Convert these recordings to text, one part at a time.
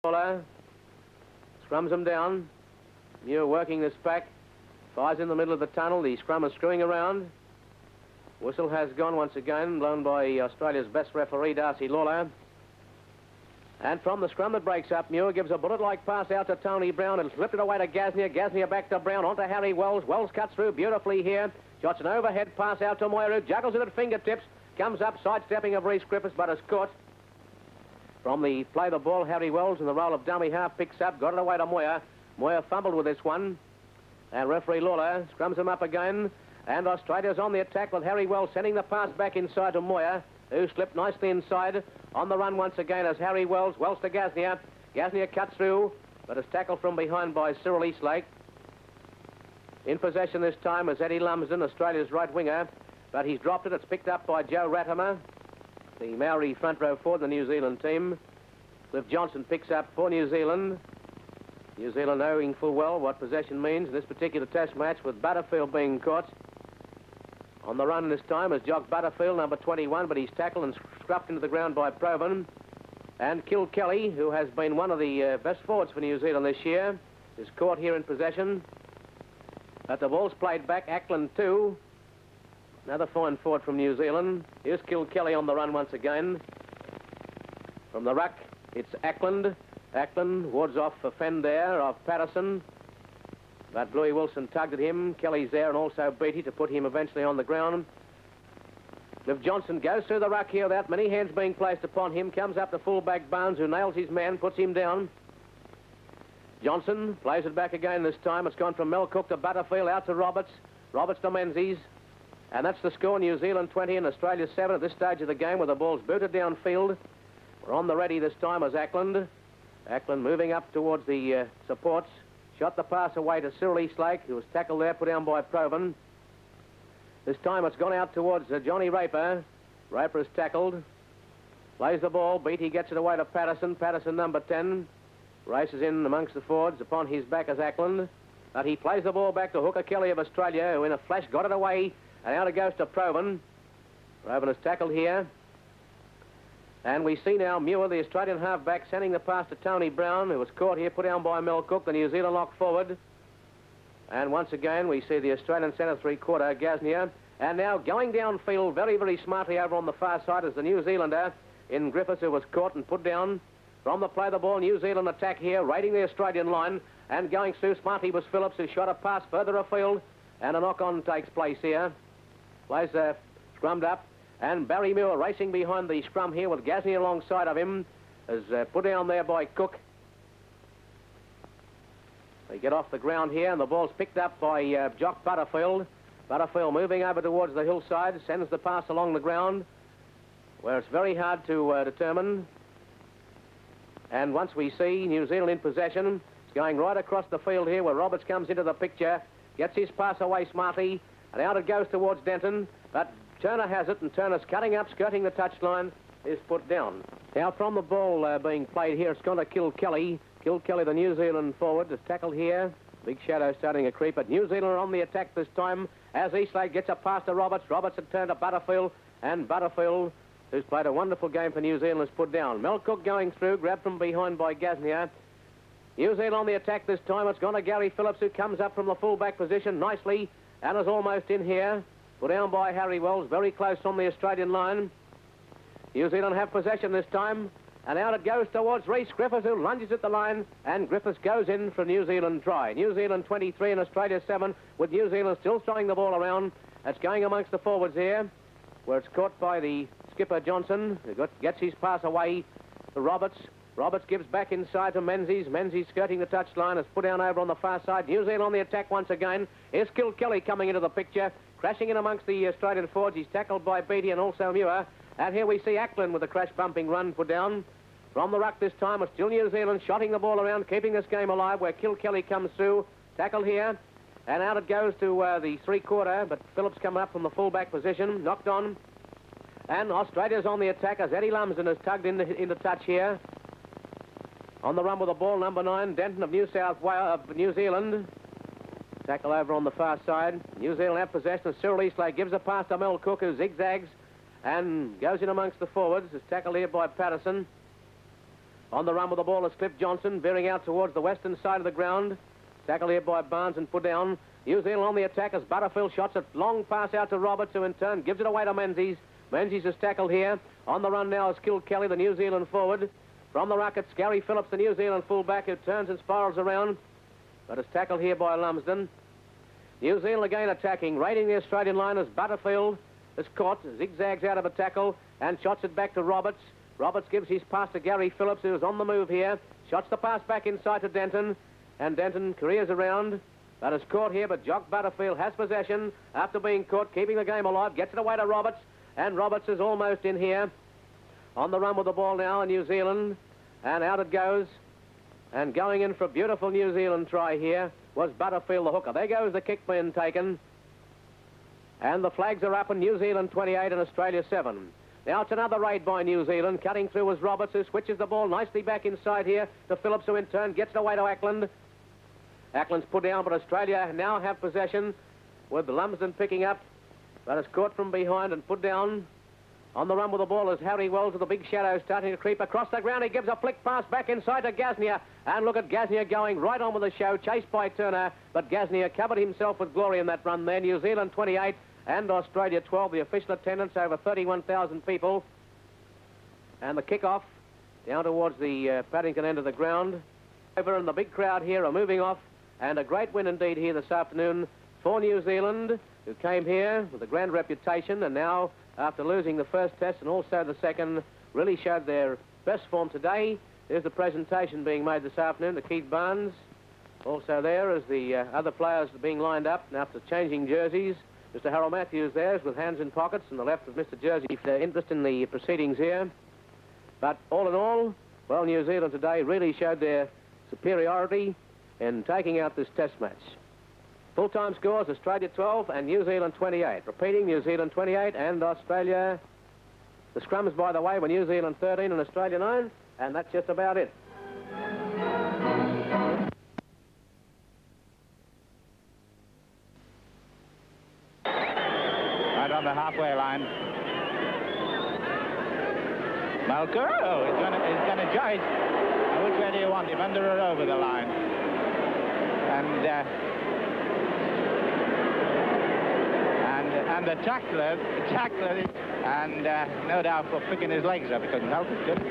Muir scrums him down. Muir working this back. Fires in the middle of the tunnel. The scrum is screwing around. Whistle has gone once again, blown by Australia's best referee, Darcy Lawler. And from the scrum that breaks up, Muir gives a bullet-like pass out to Tony Brown and slipped it away to Gasnier. Gasnier back to Brown, onto Harry Wells. Wells cuts through beautifully here. Shots an overhead pass out to Moir, who juggles it at fingertips. Comes up, sidestepping of Rhys Griffiths, but is caught. From the play the ball, Harry Wells in the role of dummy half picks up, got it away to Moir. Moir fumbled with this one. And referee Lawler scrums him up again. And Australia's on the attack with Harry Wells sending the pass back inside to Moir, who slipped nicely inside. On the run once again as Harry Wells. Wells to Gasnier. Gasnier cuts through, but is tackled from behind by Cyril Eastlake. In possession this time is Eddie Lumsden, Australia's right winger, but he's dropped it. It's picked up by Joe Ratimer, the Maori front row forward, the New Zealand team. Cliff Johnson picks up for New Zealand. New Zealand knowing full well what possession means in this particular test match, with Butterfield being caught. On the run this time is Jock Butterfield, number 21, but he's tackled and scruffed into the ground by Provan. And Kilkelly, who has been one of the best forwards for New Zealand this year, is caught here in possession. But the ball's played back. Ackland too. Another fine forward from New Zealand. Here's Kilkelly on the run once again. From the ruck, it's Ackland. Ackland wards off a fend there of Patterson. But Bluey Wilson tugged at him. Kelly's there and also Beattie to put him eventually on the ground. Cliff Johnson goes through the ruck here without many hands being placed upon him. Comes up to fullback Barnes, who nails his man, puts him down. Johnson plays it back again this time. It's gone from Mel Cook to Butterfield, out to Roberts. Roberts to Menzies. And that's the score, New Zealand 20 and Australia 7 at this stage of the game, with the ball's booted downfield. We're on the ready this time as Ackland. Ackland moving up towards the supports. Shot the pass away to Cyril Eastlake, who was tackled there, put down by Provan. This time it's gone out towards Johnny Raper. Raper is tackled. Plays the ball. Beattie gets it away to Patterson. Patterson, number 10. Races in amongst the forwards. Upon his back is Ackland. But he plays the ball back to Hooker Kelly of Australia, who in a flash got it away. And out it goes to Provan. Provan is tackled here. And we see now Muir, the Australian halfback, sending the pass to Tony Brown, who was caught here, put down by Mel Cook, the New Zealand lock forward. And once again, we see the Australian centre three-quarter, Gasnier. And now going downfield very, very smartly over on the far side is the New Zealander in Griffiths, who was caught and put down. From the play the ball, New Zealand attack here, raiding the Australian line. And going through smartly was Phillips, who shot a pass further afield. And a knock-on takes place here. Plays scrummed up. And Barry Muir racing behind the scrum here with Gasnier alongside of him, is put down there by Cook. They get off the ground here, and the ball's picked up by Jock Butterfield. Butterfield moving over towards the hillside, sends the pass along the ground, where it's very hard to determine. And once we see New Zealand in possession, it's going right across the field here, where Roberts comes into the picture, gets his pass away smartly, and out it goes towards Denton, but Turner has it, and Turner's cutting up, skirting the touchline, is put down. Now from the ball being played here, it's gone to Kilkelly. Kilkelly, the New Zealand forward, is tackled here. Big shadow starting to creep, but New Zealand are on the attack this time as Eastlake gets a pass to Roberts. Roberts had turned to Butterfield, and Butterfield, who's played a wonderful game for New Zealand, is put down. Mel Cook going through, grabbed from behind by Gasnier. New Zealand on the attack this time. It's gone to Gary Phillips, who comes up from the full-back position nicely and is almost in here. Put down by Harry Wells, very close on the Australian line. New Zealand have possession this time, and out it goes towards Rhys Griffiths, who lunges at the line, and Griffiths goes in for New Zealand try. New Zealand 23 and Australia 7, with New Zealand still throwing the ball around. It's going amongst the forwards here, where it's caught by the skipper Johnson, who gets his pass away to Roberts. Roberts gives back inside to Menzies. Menzies skirting the touchline, is put down over on the far side. New Zealand on the attack once again. Here's Kilkelly coming into the picture. Crashing in amongst the Australian forwards. He's tackled by Beattie and also Muir. And here we see Ackland with a crash-bumping run put down. From the ruck this time, it's still New Zealand shotting the ball around, keeping this game alive, where Kilkelly comes through. Tackled here. And out it goes to the three-quarter, but Phillips coming up from the full-back position. Knocked on. And Australia's on the attack as Eddie Lumsden has tugged into touch here. On the run with the ball, number 9, Denton of New Zealand. Tackle over on the far side. New Zealand have possession. Cyril Eastlake gives a pass to Mel Cook, who zigzags and goes in amongst the forwards. Is tackled here by Patterson. On the run with the ball is Cliff Johnson, veering out towards the western side of the ground. Tackle here by Barnes and put down. New Zealand on the attack as Butterfield shots it. Long pass out to Roberts, who in turn gives it away to Menzies. Menzies is tackled here. On the run now is Kill Kelly, the New Zealand forward. From the ruck, it's Gary Phillips, the New Zealand fullback, who turns and spirals around, but is tackled here by Lumsden. New Zealand again attacking, raiding the Australian line as Butterfield is caught, zigzags out of a tackle, and shots it back to Roberts. Roberts gives his pass to Gary Phillips, who is on the move here. Shots the pass back inside to Denton, and Denton careers around, but is caught here, but Jock Butterfield has possession after being caught, keeping the game alive, gets it away to Roberts, and Roberts is almost in here. On the run with the ball now in New Zealand, and out it goes. And going in for a beautiful New Zealand try here was Butterfield, the hooker. There goes the kick being taken. And the flags are up in New Zealand 28 and Australia 7. Now it's another raid by New Zealand. Cutting through was Roberts, who switches the ball nicely back inside here to Phillips, who in turn gets it away to Ackland. Ackland's put down, but Australia now have possession with Lumsden picking up, but it's caught from behind and put down. On the run with the ball is Harry Wells with the big shadow starting to creep across the ground. He gives a flick pass back inside to Gasnier. And look at Gasnier going right on with the show, chased by Turner. But Gasnier covered himself with glory in that run there. New Zealand 28 and Australia 12. The official attendance over 31,000 people. And the kick-off down towards the Paddington end of the ground. Over and the big crowd here are moving off. And a great win indeed here this afternoon for New Zealand, who came here with a grand reputation and now, after losing the first test and also the second, really showed their best form today. There's the presentation being made this afternoon to Keith Barnes. Also there as the other players being lined up and after changing jerseys. Mr. Harold Matthews there with hands in pockets on the left of Mr. Jersey. If they're interested in the proceedings here. But all in all, well, New Zealand today really showed their superiority in taking out this test match. Full-time scores, Australia 12 and New Zealand 28. Repeating, New Zealand 28 and Australia. The scrums, by the way, were New Zealand 13 and Australia 9, and that's just about it. Right on the halfway line. Malker, oh, he's going to judge. Which way do you want him, under or over the line? And the tackler, and no doubt for picking his legs up, he couldn't help it, could he?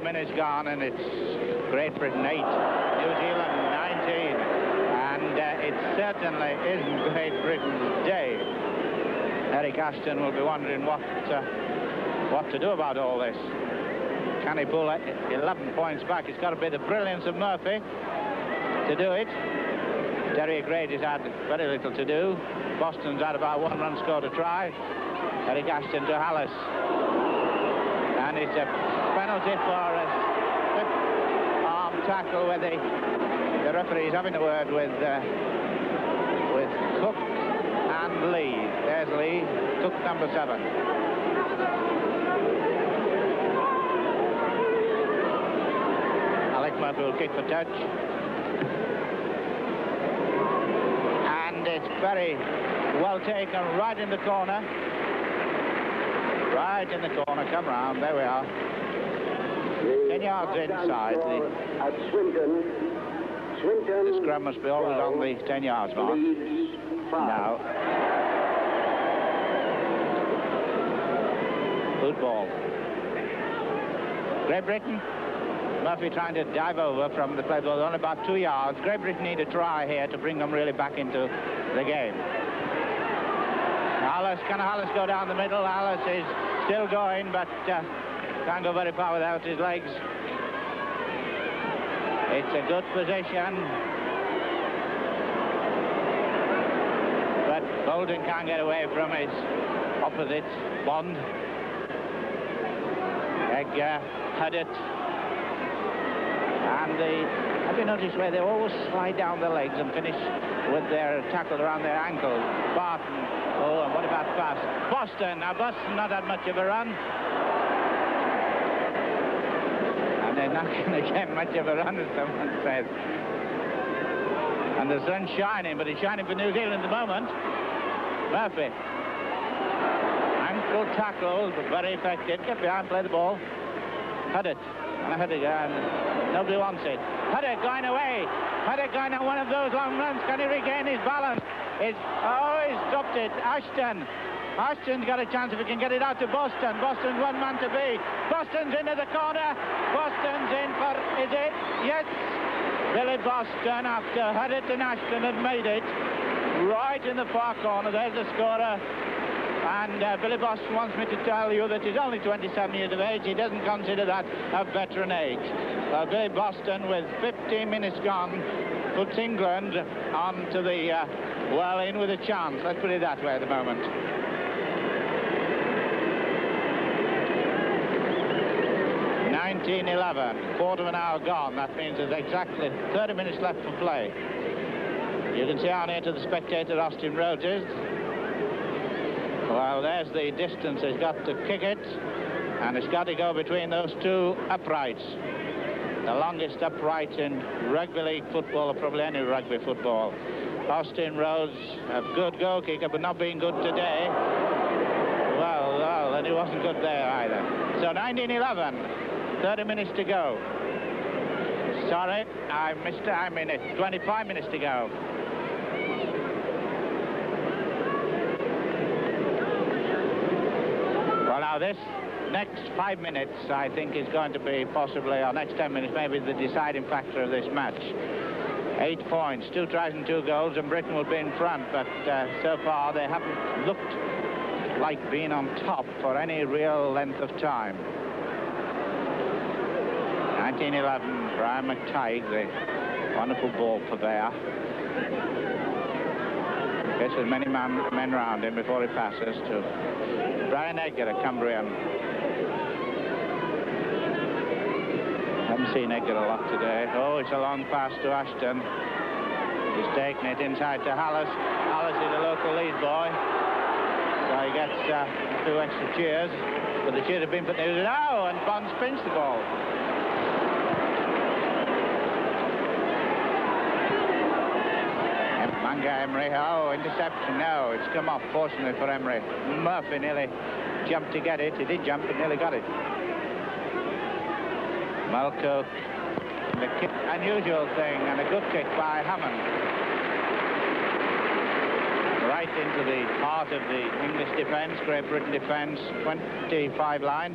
Minutes gone, and it's Great Britain 8, New Zealand 19, and it certainly isn't Great Britain's day. Eric Ashton will be wondering what to do about all this. Can he pull 11 points back? It's got to be the brilliance of Murphy to do it. Terry Grady's had very little to do. Boston's had about 1 run score to try. Eric Ashton to Hallis. And it's a penalty for a slip-arm tackle where the referee's having a word with Cook and Lee. There's Lee, Cook number 7. Alec Murphy will kick for touch. And it's very well taken right in the corner. Right in the corner, come round, there we are. 10 yards inside. The scrum must be always on the 10 yards mark. Now. Good ball. Great Britain. Murphy trying to dive over from the play ball, only about 2 yards. Great Britain need a try here to bring them really back into the game. Can Hallis go down the middle? Hallis is still going, but can't go very far without his legs. It's a good position. But Bolton can't get away from his opposite, Bond. Edgar had it. And have you noticed where they always slide down their legs and finish with their tackle around their ankles? Barton. Oh, and what about Bass? Boston. Now, Boston not had much of a run. And they're not going to get much of a run, as someone says. And the sun's shining, but it's shining for New Zealand at the moment. Murphy. Little tackle, but very effective. Get behind, play the ball. Had it. And I had it again. Nobody wants it. Had it going away. Had it going on one of those long runs. Can he regain his balance? He's dropped it. Ashton's got a chance if he can get it out to Boston. Boston's one man to beat. Boston's into the corner. Boston's in for, is it? Yes. Billy Boston, after Huddit and Ashton had made it, right in the far corner. There's the scorer. And Billy Boston wants me to tell you that he's only 27 years of age. He doesn't consider that a veteran age. Billy Boston, with 15 minutes gone, puts England onto the, well, in with a chance. Let's put it that way at the moment. 19:11, quarter of an hour gone. That means there's exactly 30 minutes left for play. You can see how near to the spectator Austin Rhodes is. Well, there's the distance. He's got to kick it, and it's got to go between those two uprights. The longest upright in rugby league football, or probably any rugby football. Austin Rhodes, a good goal kicker, but not being good today. Well, and he wasn't good there either. So 19:11. 30 minutes to go. Sorry, I missed a minute. 25 minutes to go. Well, now this next 5 minutes, I think, is going to be possibly, or next 10 minutes, maybe the deciding factor of this match. 8 points, 2 tries and 2 goals, and Britain will be in front. But so far, they haven't looked like being on top for any real length of time. 1911, Brian McTighe, the wonderful ball purveyor. Gets as many men round him before he passes to Brian Edgar, a Cumbrian. Haven't seen Edgar a lot today. Oh, it's a long pass to Ashton. He's taking it inside to Hallis. Hallis is a local lead boy. So he gets 2 extra cheers. But the cheers have been put there. Oh, and Bonds pinched the ball. Emery, oh, interception, no, it's come off, fortunately for Emery. Murphy nearly jumped to get it. He did jump, but nearly got it. Malcote, the kick, unusual thing, and a good kick by Hammond. Right into the heart of the English defence, Great Britain defence, 25 line.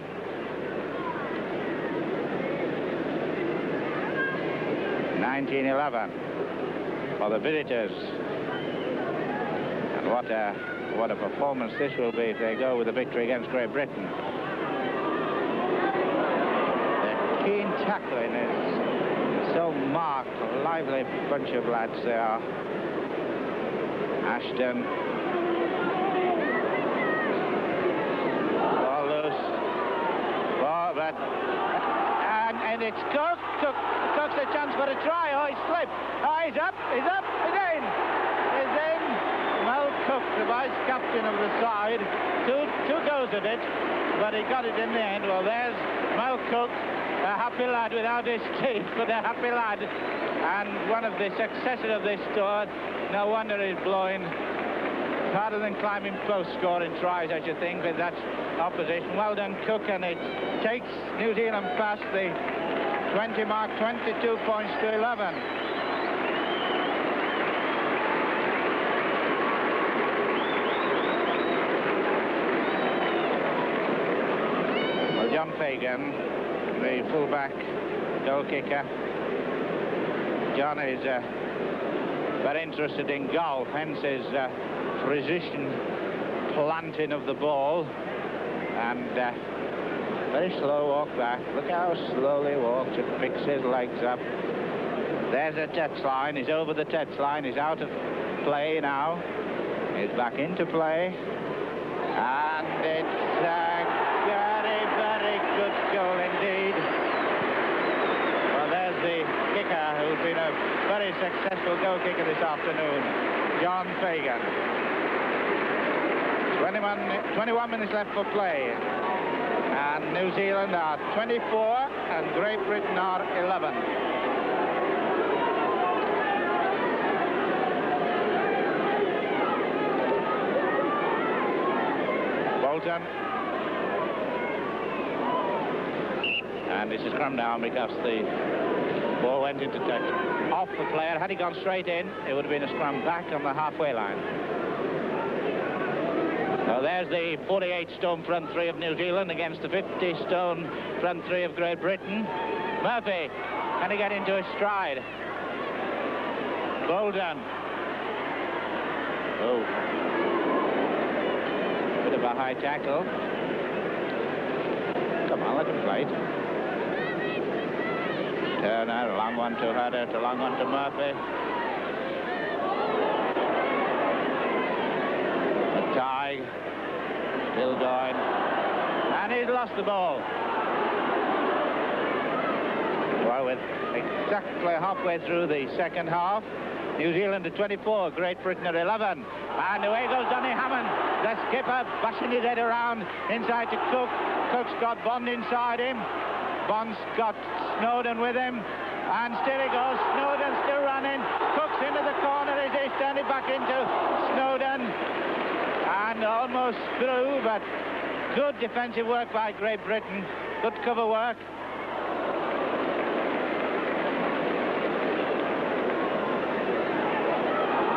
(1911) for the visitors. And what a performance this will be if they go with a victory against Great Britain. The keen tackling is so marked, a lively bunch of lads they are. Ashton. Ball loose. Ball, but... And it's Cook. Cook's a chance for a try. Oh, he slipped. Oh, he's up, he's in. He's in. Mel Cook, the vice-captain of the side. Two goes at it, but he got it in the end. Well, there's Mel Cook, a happy lad without his teeth, but a happy lad. And one of the successors of this tour. No wonder he's blowing. Harder than climbing post scoring tries, I should think, with that opposition. Well done, Cook, and it takes New Zealand past the 20 mark, 22 points to 11. Well, John Fagan, the fullback goal kicker. John is very interested in golf, hence his precision planting of the ball, and very slow walk back. Look how slowly he walks, it picks his legs up. There's a touch line, he's over the touch line, he's out of play now. He's back into play, and it's a very, very good goal indeed. Well, there's the kicker who's been a very successful goal kicker this afternoon, John Fagan. 21 minutes left for play. And New Zealand are 24 and Great Britain are 11. Bolton. And it's a scrum down because the ball went into touch off the player. Had he gone straight in, it would have been a scrum back on the halfway line. So there's the 48-stone front three of New Zealand against the 50-stone front three of Great Britain. Murphy, can he get into his stride? Bolton. Oh. Bit of a high tackle. Come on, let him fight. Turner, a long one to Hurdert, a long one to Murphy. The Tighe, still going. And he's lost the ball. Well, with exactly halfway through the second half, New Zealand at 24, Great Britain at 11. And away goes Donny Hammond, the skipper, bashing his head around inside to Cook. Cook's got Bond inside him. Bond's got Snowden with him. And still he goes. Snowden still running. Cook's into the corner as he's turning back into Snowden. And almost through, but good defensive work by Great Britain. Good cover work.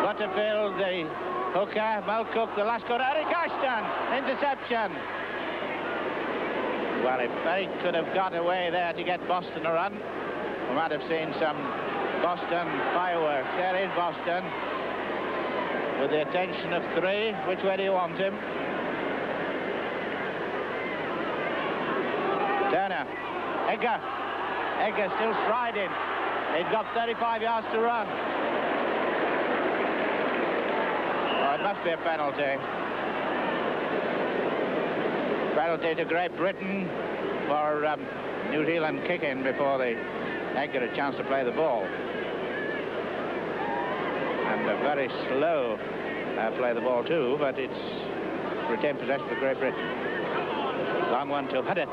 Butterfield, the hooker, Mel Cook, the last cut, Eric Ashton, interception. Well, if Eric could have got away there to get Boston a run, we might have seen some Boston fireworks. There is Boston, with the attention of three. Which way do you want him? Turner, Egger still striding. He's got 35 yards to run. It must be a penalty. Penalty to Great Britain for New Zealand kicking before they get a chance to play the ball. And a very slow play the ball too, but it's retained possession for Great Britain. Long one to Hurdert.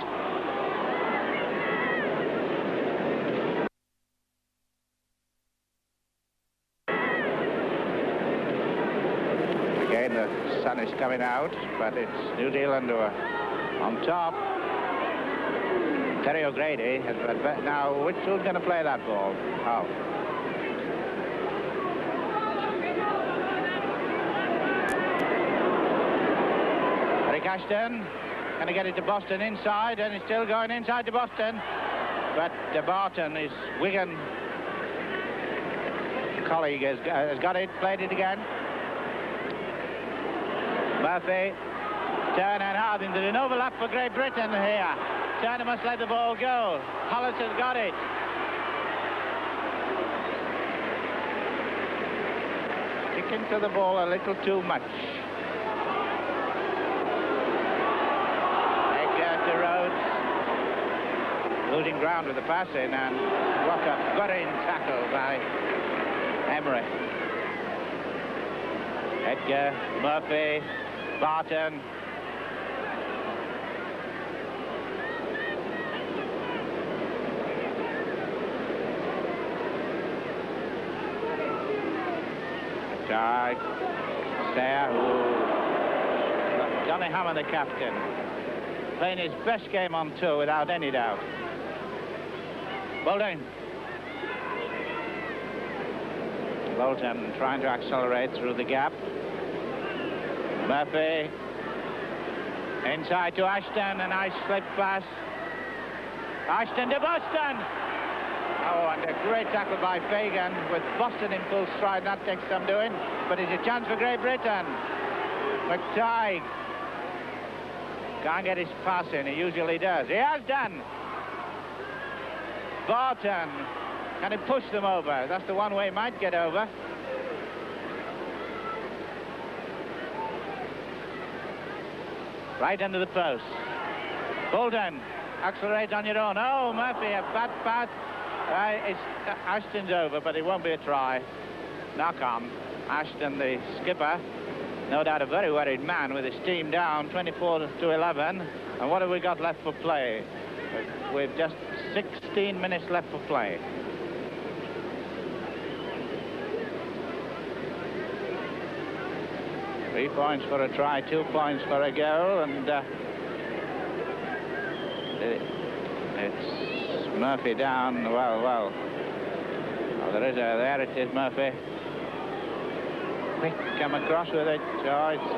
The sun is coming out, but it's New Zealand who are on top. Terry O'Grady has now, who's going to play that ball? Oh. Eric Ashton, going to get it to Boston inside, and he's still going inside to Boston. But Barton, his Wigan colleague, has got it, played it again. Murphy, Turner hard into an overlap for Great Britain here. Turner must let the ball go. Hollis has got it. Kicking to the ball a little too much. Egger to Rhodes. Losing ground with the passing, and what a gutting tackle by Emery. Edgar, Murphy, Barton. Tighe, Sayre, Donny Hammond, the captain, playing his best game on tour without any doubt. Bolton. Bolton trying to accelerate through the gap. Murphy inside to Ashton, a nice slip pass. Ashton to Boston. Oh, and a great tackle by Fagan with Boston in full stride. That takes some doing, but it's a chance for Great Britain. McTighe can't get his pass in. He usually does. He has done. Barton, can he push them over? That's the one way he might get over. Right under the post. Bolton, accelerate on your own. Oh, Murphy, a bad pass. Ashton's over, but it won't be a try. Knock on. Ashton, the skipper, no doubt a very worried man with his team down, 24-11. And what have we got left for play? We've just 16 minutes left for play. 3 points for a try, 2 points for a goal, and it's Murphy down. Well, there it is, Murphy. Quick, come across with it. Oh, it's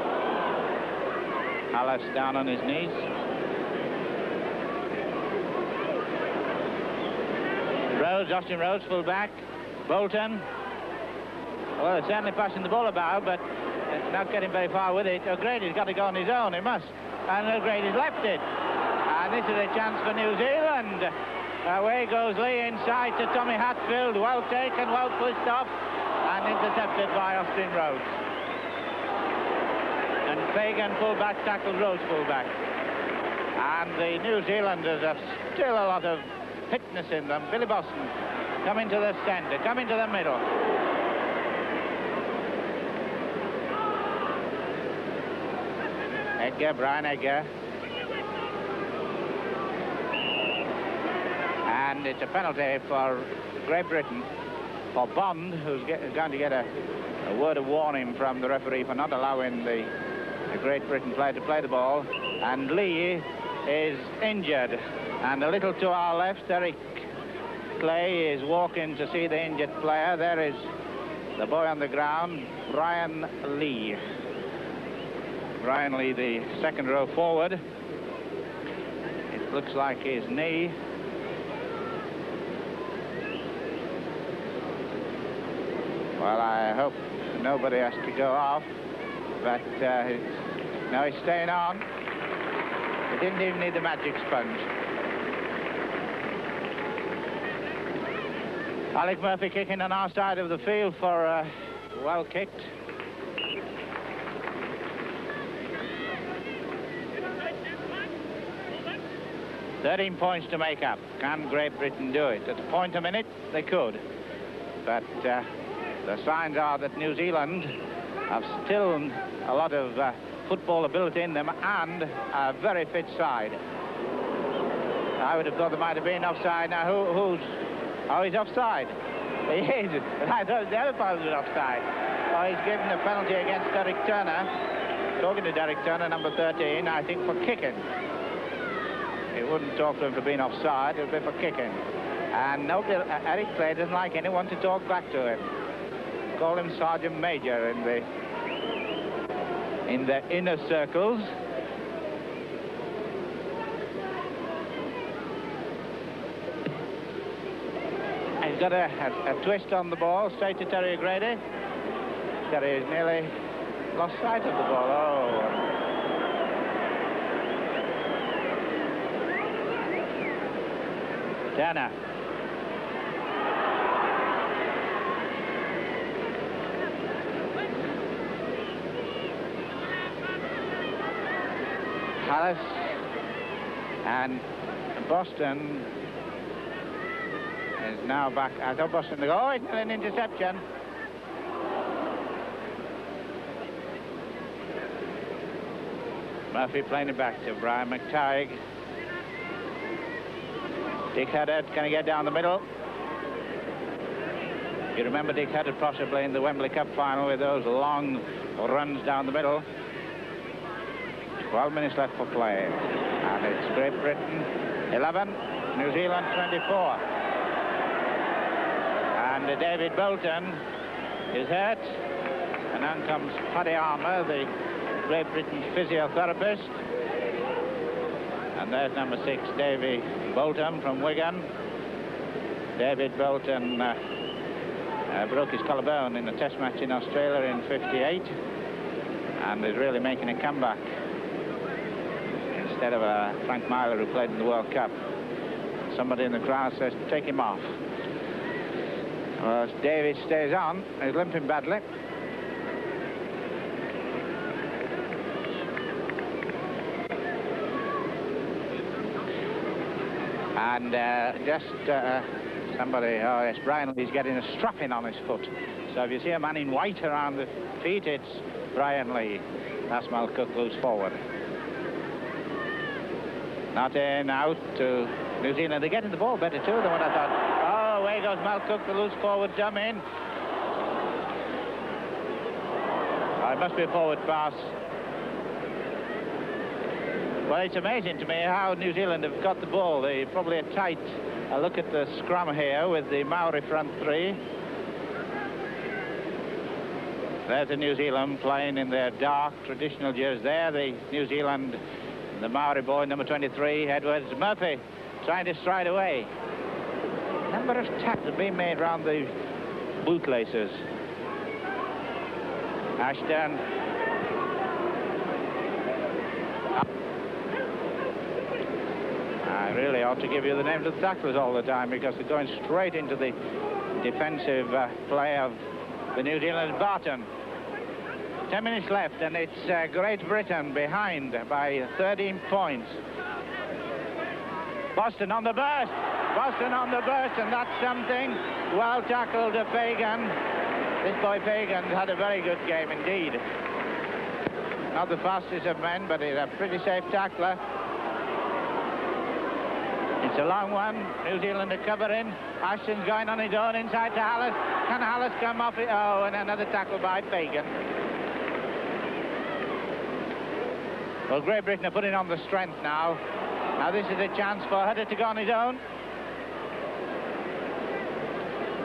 Alice down on his knees. Rhodes, Austin Rhodes, full back. Bolton. Well, it's certainly passing the ball about, but it's not getting very far with it. O'Grady's got to go on his own, he must. And O'Grady's left it. And this is a chance for New Zealand. Away goes Lee inside to Tommy Hatfield. Well taken, well pushed off, and intercepted by Austin Rhodes. And Fagan full-back tackled Rhodes full-back. And the New Zealanders have still a lot of fitness in them. Billy Boston coming to the centre, coming to the middle. Edgar, Brian Edgar. And it's a penalty for Great Britain, for Bond, who's going to get a word of warning from the referee for not allowing the Great Britain player to play the ball. And Lee is injured. And a little to our left, Eric Clay is walking to see the injured player. There is the boy on the ground, Brian Lee. Brian Lee, the second row forward. It looks like his knee. Well, I hope nobody has to go off, but no, he's staying on. He didn't even need the magic sponge. Alec Murphy kicking on our side of the field for well kicked. "13 points to make up. Can Great Britain do it? At a point a minute, they could. But the signs are that New Zealand have still a lot of football ability in them and a very fit side. I would have thought there might have been offside. Now, oh, he's offside. He is. I thought the other part was offside. Oh, he's given a penalty against Derek Turner. Talking to Derek Turner, number 13, I think for kicking. It wouldn't talk to him for being offside, it would be for kicking. And nobody, Eric Clay doesn't like anyone to talk back to him. Call him Sergeant Major in the inner circles. He's got a twist on the ball, straight to Terry O'Grady. Terry has nearly lost sight of the ball. Oh. Turner. Harris and Boston is now back. I thought Boston to go. Oh, it's an interception. Murphy playing it back to Brian McTighe. Dick Haddad, can he get down the middle? You remember Dick Haddad possibly in the Wembley Cup final with those long runs down the middle. 12 minutes left for play. And it's Great Britain 11, New Zealand 24. And David Bolton is hurt. And on comes Paddy Armour, the Great Britain physiotherapist. And there's number 6, Davy Bolton from Wigan. David Bolton broke his collarbone in a test match in Australia in '58 and is really making a comeback instead of Frank Myler, who played in the World Cup. Somebody in the crowd says take him off. Well, David stays on. He's limping badly. And somebody, oh yes, Brian Lee's getting a strapping on his foot. So if you see a man in white around the feet, it's Brian Lee. That's Mal Cook loose forward. Not in, out to New Zealand. They're getting the ball better too than what I thought. Oh, away goes Mal Cook, the loose forward dumb in. Oh, it must be a forward pass. Well, it's amazing to me how New Zealand have got the ball. They probably are tight. A look at the scrum here with the Maori front three. There's the New Zealand playing in their dark traditional jerseys. There, the New Zealand, the Maori boy, number 23, Edwards. Murphy trying to stride away. Number of taps have been made around the bootlaces. Ashton. I really ought to give you the names of the tacklers all the time, because they're going straight into the defensive play of the New Zealand. Barton. 10 minutes left, and it's Great Britain behind by 13 points. Boston on the burst. Boston on the burst, and that's something. Well tackled Fagan. This boy Fagan had a very good game indeed. Not the fastest of men, but he's a pretty safe tackler. It's a long one. New Zealand are covering. Ashton's going on his own inside to Hallis. Can Hallis come off it? Oh, and another tackle by Fagan. Well, Great Britain are putting on the strength now. Now this is a chance for Hutter to go on his own.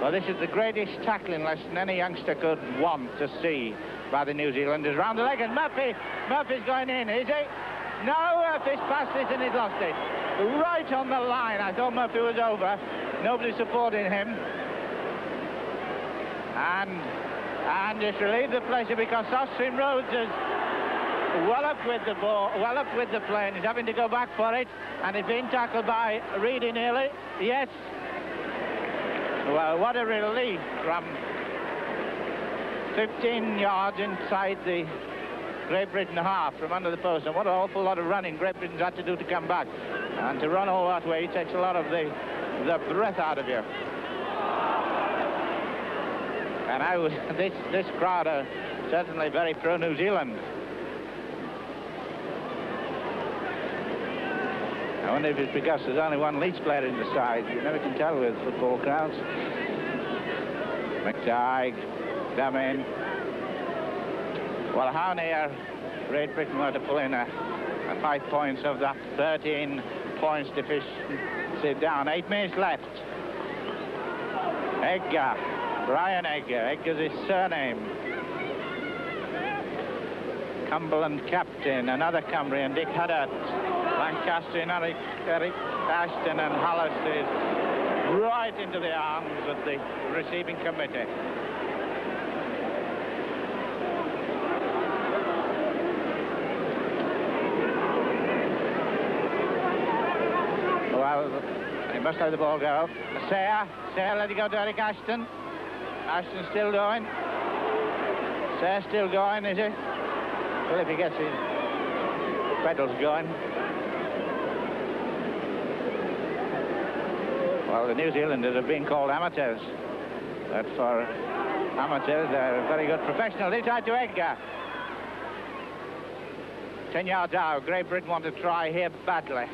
Well, this is the greatest tackling lesson any youngster could want to see by the New Zealanders. Round the leg, and Murphy's going in, is he? No, Murphy's passed it and he's lost it. Right on the line. I thought Murphy was over. Nobody supporting him. And it's relieved the pleasure, because Austin Rhodes is well up with the ball, well up with the plane. He's having to go back for it, and he's been tackled by Reedy nearly. Yes. Well, what a relief from 15 yards inside the Great Britain half from under the post. And what an awful lot of running Great Britain's had to do to come back. And to run all that way takes a lot of the breath out of you. And this crowd are certainly very pro-New Zealand. I wonder if it's because there's only one Leeds player in the side. You never can tell with football crowds. McTighe, Damin. Well, how near Great Britain were to pull in a 5 points of that 13 points deficiency down. 8 minutes left. Edgar, Brian Edgar. Edgar's his surname. Cumberland captain, another Cumbrian, Dick Huddart. Lancaster and Eric Ashton, and Hallis is right into the arms of the receiving committee. Well, he must let the ball go. Sayre let it go to Eric Ashton. Ashton still going. Sayre still going, is he? Well, if he gets his pedals going. Well, the New Zealanders have been called amateurs. But for amateurs, they're very good professionals. Inside to Edgar. 10 yards out. Great Britain want to try here badly.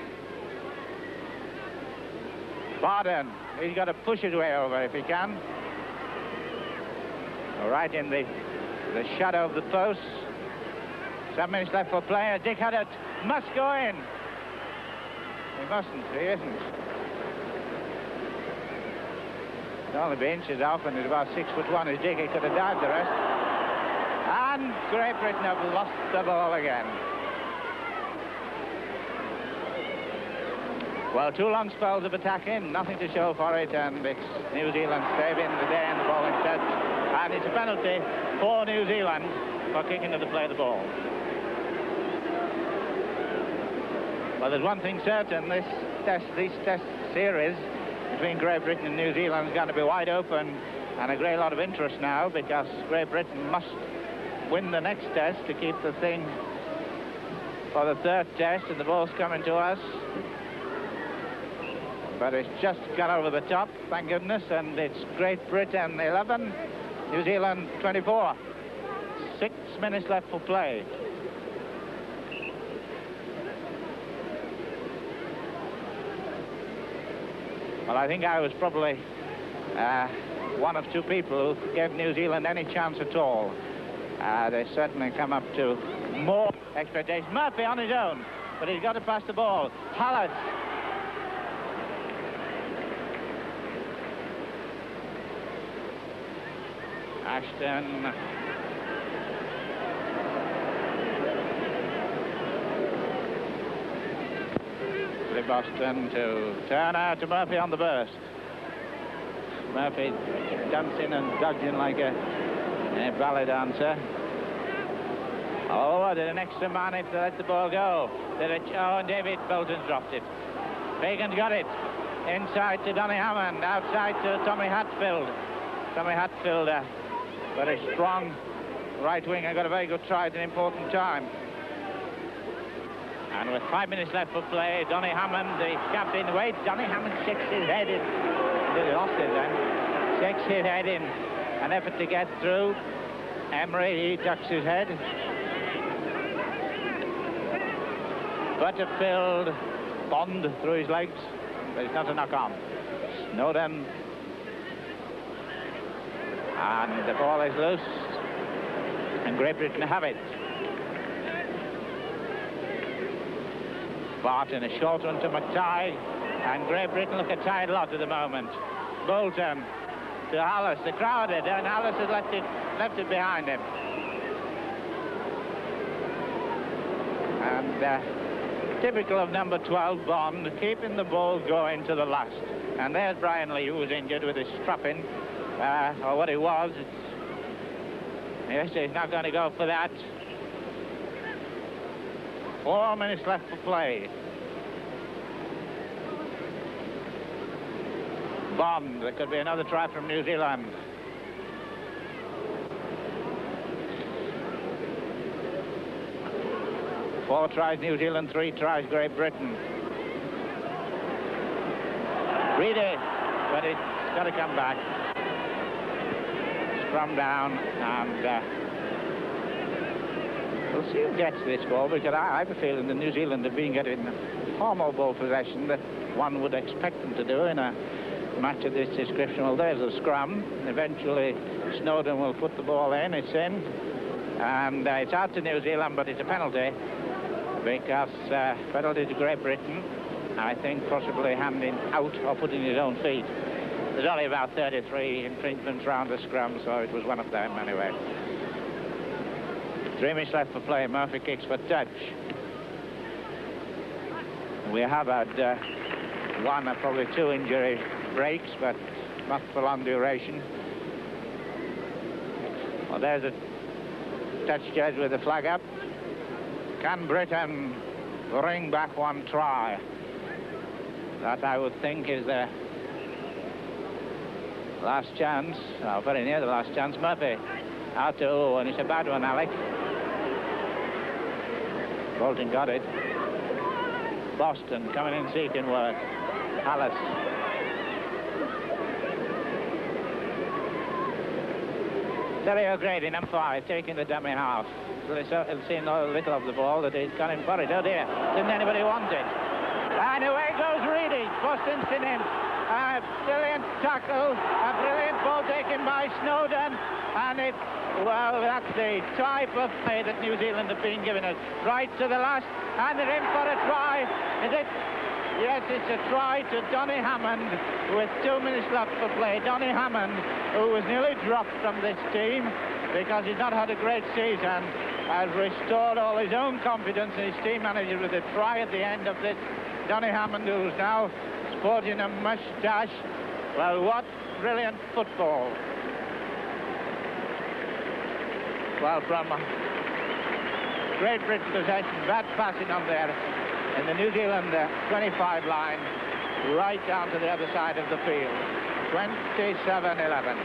Barden. He's got to push his way over if he can. Right in the shadow of the post. 7 minutes left for play. Dick Huddart must go in. He mustn't. He isn't. He'll only be inches off, and he's about 6'1" as Dick. He could have dived the rest. And Great Britain have lost the ball again. Well, 2 long spells of attacking, nothing to show for it, and it's New Zealand saving the day and the ball instead. And it's a penalty for New Zealand for kicking to play the ball. Well, there's one thing certain, this test series between Great Britain and New Zealand is going to be wide open, and a great lot of interest now, because Great Britain must win the next test to keep the thing for the 3rd test, and the ball's coming to us. But it's just gone over the top, thank goodness, and it's Great Britain 11, New Zealand 24. 6 minutes left for play. Well, I think I was probably one of 2 people who gave New Zealand any chance at all. They certainly come up to more expectations. Murphy on his own, but he's got to pass the ball. Hallis. Ashton. Boston to Turner to Murphy on the burst. Murphy dancing and dodging like a ballet dancer. Oh, did an extra man if they let the ball go. Oh, and David Bolton's dropped it. Fagan's got it. Inside to Donny Hammond. Outside to Tommy Hatfield. Tommy Hatfield, very strong right winger, got a very good try at an important time. And with 5 minutes left for play, Donny Hammond, the captain, waits. Donny Hammond shakes his head in. He lost it then. Shakes his head in. An effort to get through. Emery, he ducks his head. Butterfield, Bond through his legs. But it's not a knock-on. Snowden. And the ball is loose. And Great Britain have it. Barton, a short one to McTighe, and Great Britain look a tired lot at the moment. Bolton to Hallis, the crowded, and Hallis has left it behind him. And typical of number 12, Bond, keeping the ball going to the last. And there's Brian Lee, who was injured with his strapping, or what it was. Yes, he's not going to go for that. 4 minutes left for play. Bond, there could be another try from New Zealand. Four tries New Zealand, 3 tries Great Britain. Reedy, but it's got to come back. Scrum down, and we'll see who gets this ball, because I have a feeling that New Zealand have been getting far more ball possession than one would expect them to do in a match of this description. Well, there's a scrum. Eventually, Snowden will put the ball in. It's in. And it's out to New Zealand, but it's a penalty, because penalty to Great Britain, I think possibly handing out or putting his own feet. There's only about 33 infringements round the scrum, so it was one of them anyway. 3 minutes left for play. Murphy kicks for touch. We have had one or probably 2 injury breaks, but not for long duration. Well, there's a touch judge with the flag up. Can Britain bring back 1 try? That, I would think, is the last chance. Oh, very near the last chance. Murphy out to and it's a bad one, Alec. Bolton got it. Boston coming in seeking work. Hallis. Terry O'Grady, number 5, taking the dummy half. He's seen a little of the ball that he's gone in for it. Oh dear, didn't anybody want it? And away goes Reedy. Boston's in him. Brilliant tackle. A brilliant ball taken by Snowden. And it's, well, that's the type of play that New Zealand have been giving us. Right to the last, and they're in for a try. Is it? Yes, it's a try to Donny Hammond with 2 minutes left for play. Donny Hammond, who was nearly dropped from this team because he's not had a great season, has restored all his own confidence in his team manager with a try at the end of this. Donny Hammond, who's now sporting a moustache. Well, what brilliant football. Well, from Great Britain possession, bad passing on there in the New Zealand 25 line, right down to the other side of the field. 27-11.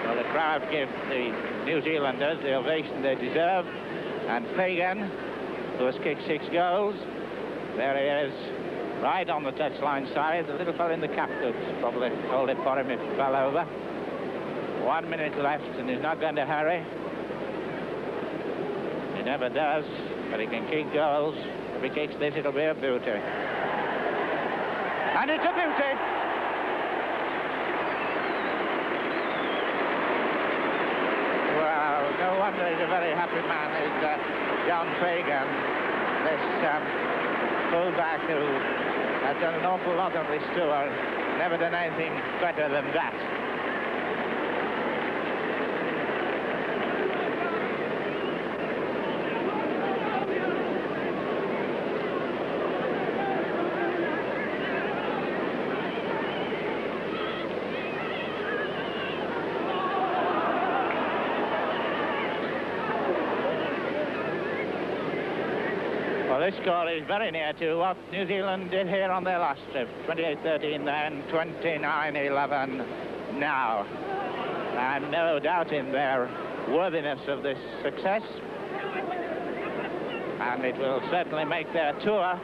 Well, the crowd give the New Zealanders the ovation they deserve, and Fagan, who has kicked 6 goals, there he is. Right on the touchline side, the little fellow in the cap could probably hold it for him if he fell over. 1 minute left, and he's not going to hurry. He never does, but he can kick goals. If he kicks this, it'll be a beauty. And it's a beauty! wonder he's a very happy man, is John Fagan, this fullback who has done an awful lot on this tour, never done anything better than that. Well, this score is very near to what New Zealand did here on their last trip. 28-13 then, 29-11 now. And no doubt in their worthiness of this success. And it will certainly make their tour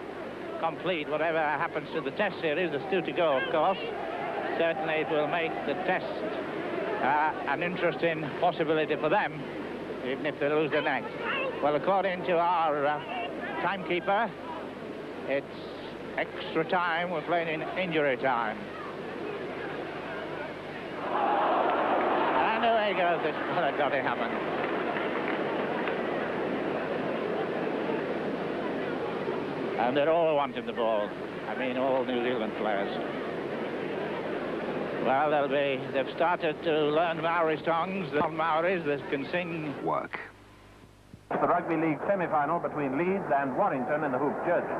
complete, whatever happens to the test series. There's two to go, of course. Certainly it will make the test an interesting possibility for them, even if they lose the next. Well, according to our timekeeper, it's extra time. We're playing in injury time. And away goes this fella, got it happen. And they're all wanting the ball. I mean, all New Zealand players. Well, they've started to learn Maori songs. The Maoris that can sing. Work. The Rugby League semi-final between Leeds and Warrington in the hoop jersey.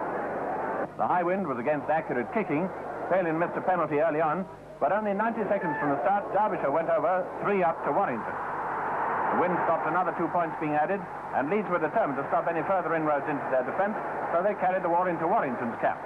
The high wind was against accurate kicking. Palin missed a penalty early on, but only 90 seconds from the start, Derbyshire went over 3-up to Warrington. The wind stopped another 2 points being added, and Leeds were determined to stop any further inroads into their defence, so they carried the war into Warrington's camp.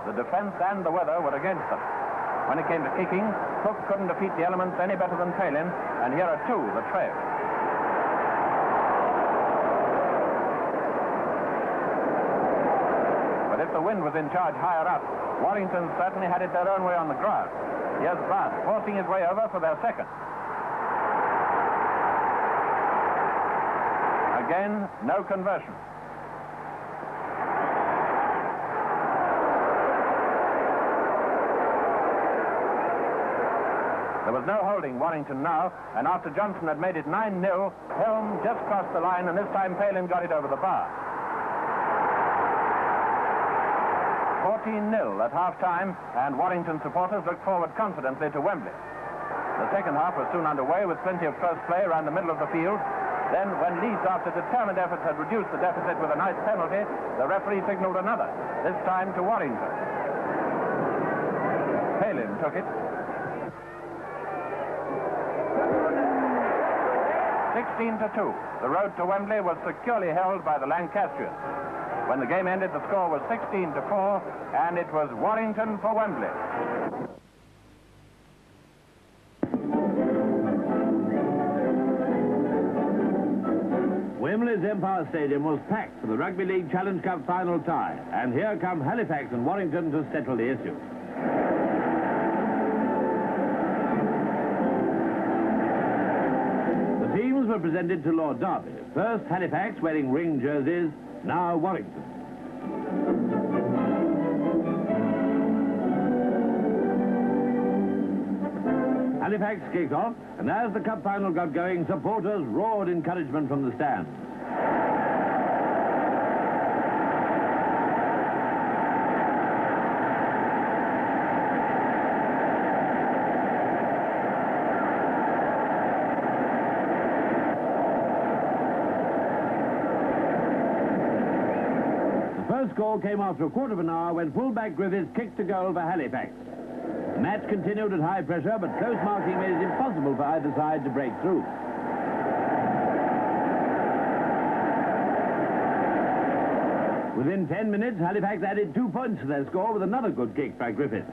The defence and the weather were against them. When it came to kicking, Cook couldn't defeat the elements any better than Palin, and here are two that failed. But if the wind was in charge higher up, Warrington certainly had it their own way on the grass. Here's Bath forcing his way over for their second. Again, no conversion. There was no holding Warrington now, and after Johnson had made it 9-0, Helm just crossed the line, and this time Palin got it over the bar. 14-0 at half-time, and Warrington supporters looked forward confidently to Wembley. The second half was soon underway with plenty of close play around the middle of the field. Then, when Leeds, after determined efforts, had reduced the deficit with a nice penalty, the referee signalled another, this time to Warrington. Palin took it. 16-2. The road to Wembley was securely held by the Lancastrians. When the game ended, the score was 16-4, and it was Warrington for Wembley. Wembley's Empire Stadium was packed for the Rugby League Challenge Cup final tie, and here come Halifax and Warrington to settle the issue. Teams were presented to Lord Derby. First Halifax wearing ring jerseys, now Warrington. Halifax kicked off, and as the cup final got going, supporters roared encouragement from the stands. The score came after a quarter of an hour when fullback Griffiths kicked a goal for Halifax. The match continued at high pressure, but close marking made it impossible for either side to break through. Within 10 minutes, Halifax added 2 points to their score with another good kick by Griffiths.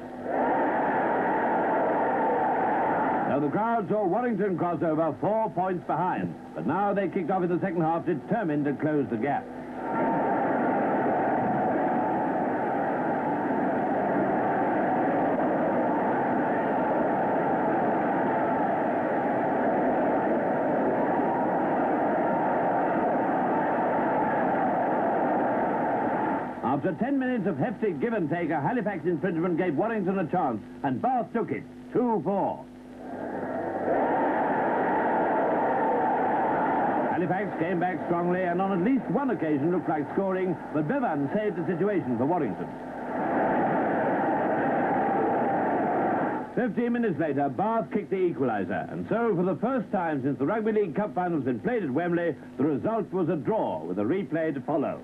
Now the crowd saw Warrington cross over 4 points behind, but now they kicked off in the second half determined to close the gap. After 10 minutes of hefty give and take, a Halifax infringement gave Warrington a chance, and Bath took it, 2-4. Halifax came back strongly and on at least one occasion looked like scoring, but Bevan saved the situation for Warrington. 15 minutes later, Bath kicked the equaliser, and so for the first time since the Rugby League Cup final's been played at Wembley, the result was a draw with a replay to follow.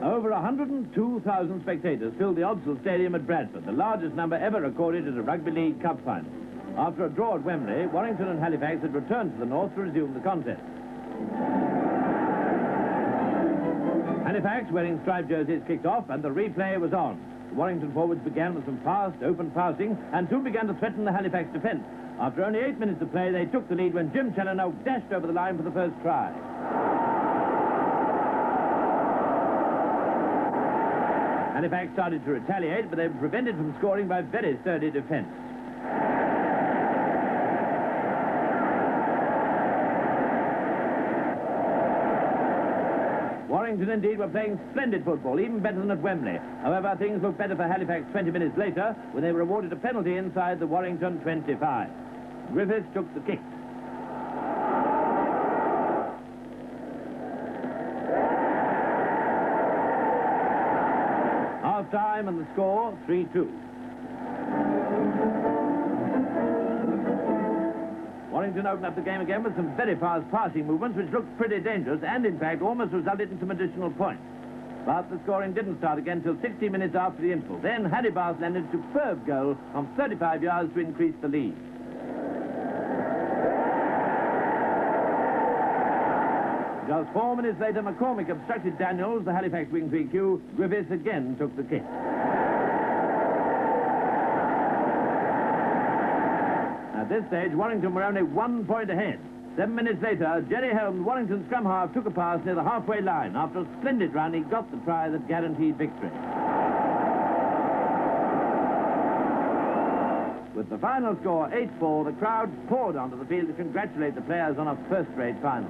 Over 102,000 spectators filled the Odsal Stadium at Bradford, the largest number ever recorded at a Rugby League Cup final. After a draw at Wembley, Warrington and Halifax had returned to the north to resume the contest. Halifax, wearing striped jerseys, kicked off, and the replay was on. The Warrington forwards began with some fast, open passing, and soon began to threaten the Halifax defence. After only 8 minutes of play, they took the lead when Jim Challoner dashed over the line for the first try. Halifax started to retaliate, but they were prevented from scoring by very sturdy defence. Warrington, indeed, were playing splendid football, even better than at Wembley. However, things looked better for Halifax 20 minutes later, when they were awarded a penalty inside the Warrington 25. Griffiths took the kick. Half-time and the score, 3-2. Warrington opened up the game again with some very fast passing movements, which looked pretty dangerous and, in fact, almost resulted in some additional points. But the scoring didn't start again until 60 minutes after the interval. Then Harry Bath landed a superb goal from 35 yards to increase the lead. Just 4 minutes later, McCormick obstructed Daniels, the Halifax wing 3Q. Griffiths again took the kick. At this stage, Warrington were only 1 point ahead. 7 minutes later, Jerry Holmes, Warrington scrum half, took a pass near the halfway line. After a splendid run, he got the try that guaranteed victory. With the final score 8-4, the crowd poured onto the field to congratulate the players on a first-rate final.